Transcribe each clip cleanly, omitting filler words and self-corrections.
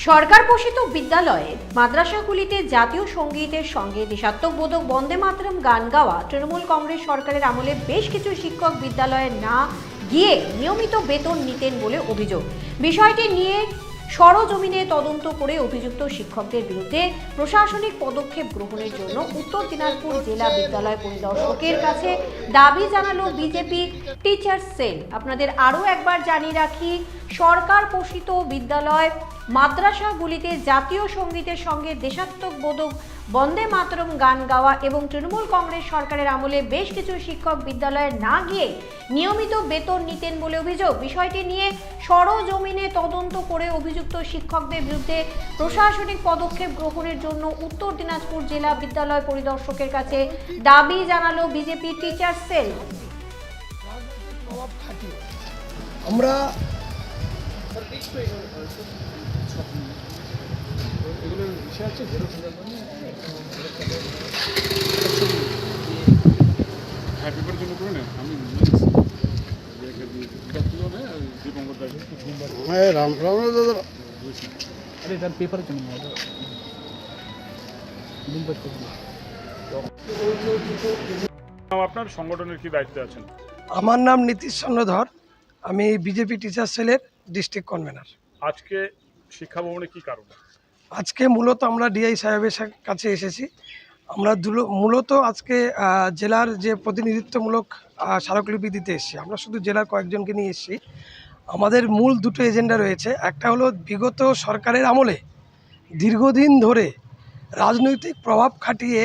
সরকার পোষিত বিদ্যালয়ে মাদ্রাসাগুলিতে জাতীয় সঙ্গীতের সঙ্গে দেশাত্মবোধক বন্দে মাতরম গান গাওয়া তৃণমূল কংগ্রেস সরকারের আমলে বেশ কিছু শিক্ষক বিদ্যালয়ে না গিয়ে নিয়মিত বেতন নিতেন বলে অভিযোগ। বিষয়টি নিয়ে সরজমিনে তদন্ত করে অভিযুক্ত শিক্ষকদের বিরুদ্ধে প্রশাসনিক পদক্ষেপ গ্রহণের জন্য উত্তর দিনাজপুর জেলা বিদ্যালয় পরিদর্শকের কাছে দাবি জানালো বিজেপি টিচার্স সেল। আপনাদের আরও একবার জানিয়ে রাখি, সরকার পোষিত বিদ্যালয় মাদ্রাসাগুলিতে জাতীয় সঙ্গীতের সঙ্গে দেশাত্মবোধক বন্দে মাতরম গান গাওয়া এবং তৃণমূল কংগ্রেস সরকারের আমলে বেশ কিছু শিক্ষক বিদ্যালয়ে না গিয়ে নিয়মিত বেতন নিতেন বলে অভিযোগ। বিষয়টি নিয়ে সরজমিনে তদন্ত করে অভিযুক্ত শিক্ষকদের বিরুদ্ধে প্রশাসনিক পদক্ষেপ গ্রহণের জন্য উত্তর দিনাজপুর জেলা বিদ্যালয় পরিদর্শকের কাছে দাবি জানালো বিজেপি টিচার্স সেল। আমরা আপনার সংগঠনের কি দায়িত্বে আছেন? আমার নাম নীতিশ চন্দ্রধর, আমি বিজেপি টিচার সেলের ডিস্ট্রিক্ট কনভেনার। আজকে শিক্ষা ভবনে কি কারণ? আজকে মূলত আমরা ডিআই সাহেবের কাছে এসেছি। আমরা মূলত আজকে জেলার যে প্রতিনিধিত্বমূলক স্মারকলিপি দিতে এসেছি। আমরা শুধু জেলার কয়েকজনকে নিয়ে এসেছি। আমাদের মূল দুটো এজেন্ডা রয়েছে। একটা হলো বিগত সরকারের আমলে দীর্ঘদিন ধরে রাজনৈতিক প্রভাব খাটিয়ে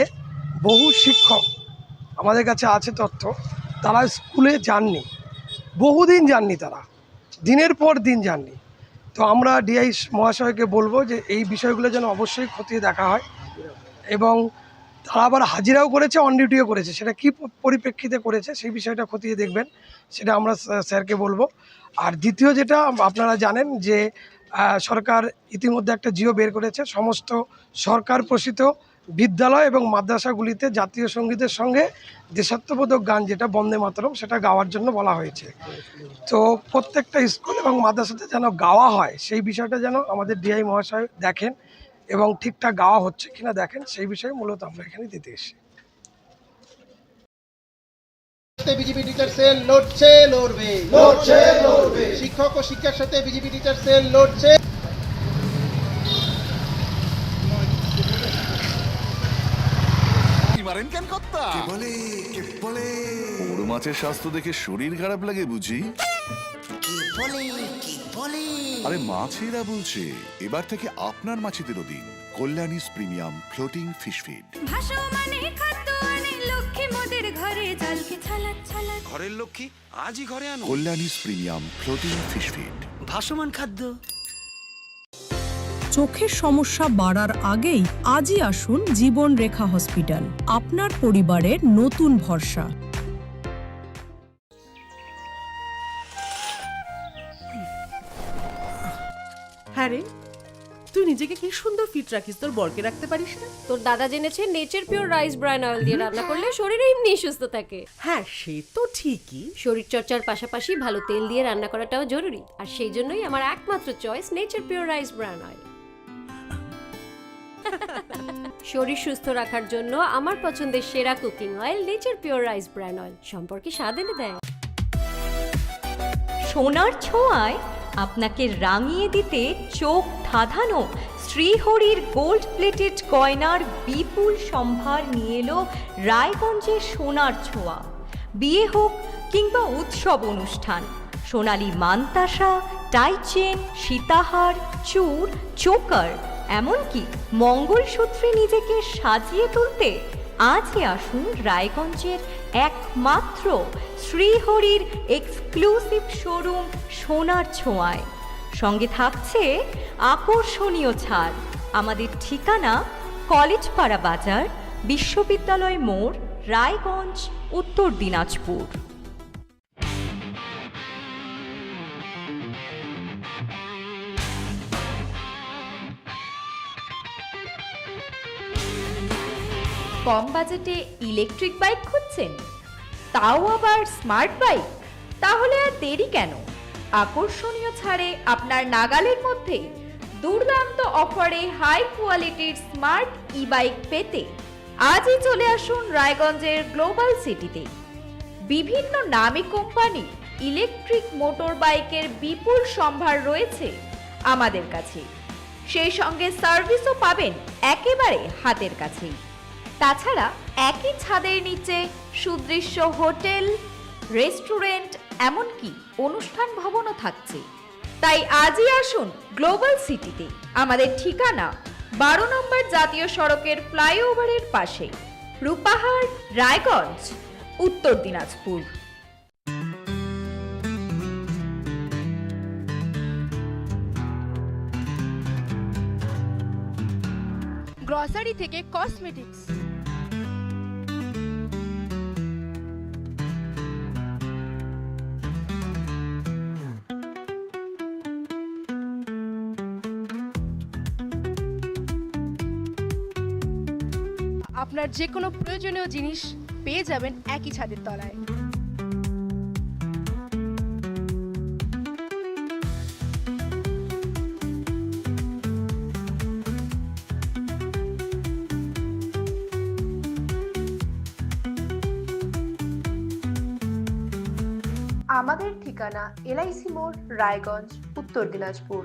বহু শিক্ষক, আমাদের কাছে আছে তথ্য, তারা স্কুলে যাননি, বহুদিন যাননি, তারা দিনের পর দিন যাননি। তো আমরা ডিআই মহাশয়কে বলবো যে এই বিষয়গুলো যেন অবশ্যই খতিয়ে দেখা হয়, এবং তারা আবার হাজিরাও করেছে, অন ডিউটিও করেছে। সেটা কী পরিপ্রেক্ষিতে করেছে সেই বিষয়টা খতিয়ে দেখবেন, সেটা আমরা স্যারকে বলবো। আর দ্বিতীয় যেটা আপনারা জানেন যে সরকার ইতিমধ্যে একটা জিও বের করেছে, সমস্ত সরকার পোষিত বিদ্যালয় এবং মাদ্রাসাগুলিতে জাতীয় সঙ্গীতের সঙ্গে দেশাত্মবোধক গান যেটা বন্দে মাতরম সেটা গাওয়ার জন্য বলা হয়েছে। তো প্রত্যেকটা স্কুল এবং মাদ্রাসাতে যেন গাওয়া হয় সেই বিষয়টা যেন আমাদের ডিআই মহাশয় দেখেন এবং ঠিকঠাক গাওয়া হচ্ছে কিনা দেখেন, সেই বিষয়ে মূলত আমরা এখানে দিতে এসেছি। বিজেপি টিচার সেল লড়বে। শিক্ষক ও শিক্ষার সাথে বিজেপি টিচার সেল লড়ছে। বড় মাছের স্বাস্থ্য দেখে শরীর খারাপ লাগে বুঝি? আরে মাছেরা বলছে, এবার থেকে আপনার মাছেদেরও দিন কল্যাণীস প্রিমিয়াম ফ্লোটিং ফিশ ফিড। ঘরের লক্ষ্মী আজই ঘরে আনো কল্যাণীস প্রিমিয়াম ফ্লোটিং ফিশ ফিড, ভাসমান খাদ্য। চোখের সমস্যা বাড়ার আগেই আজই আসুন জীবন রেখা হসপিটাল, আপনার পরিবারের নতুন ভরসা। হ্যাঁ রে, তুই নিজেকে কি সুন্দর ফিট রাখিস, তোর বরকে রাখতে পারিস না? তোর দাদা জেনেছে nature pure rice bran oil দিয়ে রান্না করলে শরীর এমনি সুস্থ থাকে। হ্যাঁ সে তো ঠিকই, শরীর চর্চার পাশাপাশি ভালো তেল দিয়ে রান্না করাটাও জরুরি, আর সেই জন্যই আমার একমাত্র choice nature pure rice bran oil. শরীর সুস্থ রাখার জন্য আমার পছন্দের সেরা cooking oil nature pure rice bran oil, সম্পর্কে স্বাদ এনে দেয়। সোনার ছোঁয়ায় আপনাকে রাঙিয়ে দিতে চোখ ধাঁধানো শ্রীহরির গোল্ড প্লেটেড গয়নার বিপুল সম্ভার নিয়ে এলো রায়গঞ্জের সোনার ছোঁয়া। বিয়ে হোক কিংবা উৎসব অনুষ্ঠান, সোনালি মানতাসা, টাইচেন, সীতাহার, চূড়, চোকার, এমনকি মঙ্গলসূত্রে নিজেকে সাজিয়ে তুলতে আজই আসুন রায়গঞ্জের একমাত্র শ্রীহরির এক্সক্লুসিভ শোরুম সোনার ছোঁয়ায়। সঙ্গে থাকছে আকর্ষণীয় ছাড়। আমাদের ঠিকানা কলেজপাড়া বাজার, বিশ্ববিদ্যালয় মোড়, রায়গঞ্জ, উত্তর দিনাজপুর। কম বাজেটে ইলেকট্রিক বাইক খুঁজছেন, তাও আবার স্মার্ট বাইক? তাহলে আর দেরি কেন, আকর্ষণীয় ছাড়ে আপনার নাগালের মধ্যেই দুর্দান্ত অফারে হাই কোয়ালিটির স্মার্ট ই বাইক পেতে আজই চলে আসুন রায়গঞ্জের গ্লোবাল সিটিতে। বিভিন্ন নামী কোম্পানি ইলেকট্রিক মোটর বাইকের বিপুল সম্ভার রয়েছে আমাদের কাছে, সেই সঙ্গে সার্ভিসও পাবেন একেবারে হাতের কাছেই। তাছাড়া একই ছাদের নিচে সুদৃশ্য হোটেল, রেস্টুরেন্ট, এমনকি অনুষ্ঠান ভবনও থাকছে। তাই আজই আসুন গ্লোবাল সিটিতে। আমাদের ঠিকানা 12 নম্বর জাতীয় সড়কের ফ্লাইওভারের পাশে, রূপাহার, রায়গঞ্জ, উত্তর দিনাজপুর। গ্রসারি থেকে কসমেটিক্স, আপনার যে কোনো প্রয়োজনীয় জিনিস পেয়ে যাবেন একই ছাদের তলায়। আমাদের ঠিকানা LIC মোড়, রায়গঞ্জ, উত্তর দিনাজপুর।